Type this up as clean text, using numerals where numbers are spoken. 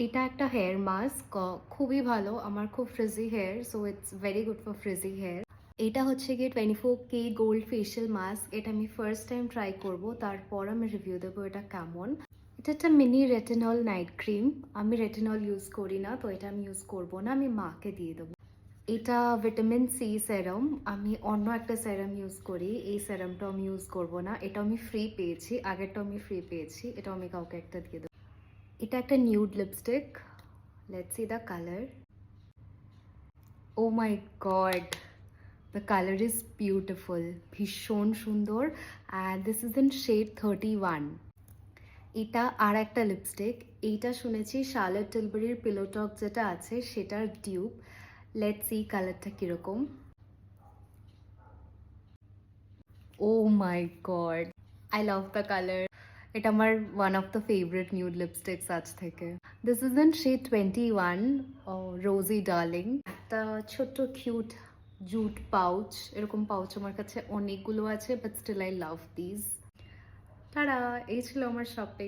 এটা একটা hair mask, খুবই ভালো। আমার খুব frizzy hair, so it's very good for frizzy hair. এটা হচ্ছে গিয়ে 24K গোল্ড ফেশিয়াল মাস্ক। এটা আমি ফার্স্ট টাইম ট্রাই করব, তারপর আমি রিভিউ দেবো এটা কেমন। এটা একটা মিনি রেটিনল নাইট ক্রিম। আমি রেটিনল ইউজ করি না, তো এটা আমি ইউজ করব না, আমি মাকে দিয়ে দেবো। এটা ভিটামিন সি সেরাম। আমি অন্য একটা সেরাম ইউজ করি, এই সেরামটা আমি ইউজ করব না। এটা আমি ফ্রি পেয়েছি, আগেরটা আমি ফ্রি পেয়েছি, এটা আমি কাউকে একটা দিয়ে দেবো। এটা একটা nude lipstick. Let's see the colour. Oh my god, the colour is beautiful, ভীষণ সুন্দর। And this is in shade 31। এটা আর একটা লিপস্টিক। এইটা শুনেছি শার্লট টিলবারির পিলো টক যেটা আছে সেটার ডিউপ। লেটস সি কালারটা কিরকম। Oh my god, I love the colour. এটা আমার one of the favourite nude lipsticks আজ থেকে। This is in shade 21, rosy darling. একটা ছোট্ট কিউট জুট পাউচ, এরকম পাউচ আমার কাছে অনেকগুলো আছে, but still I love this. তারা এই ছিল আমার শপিং।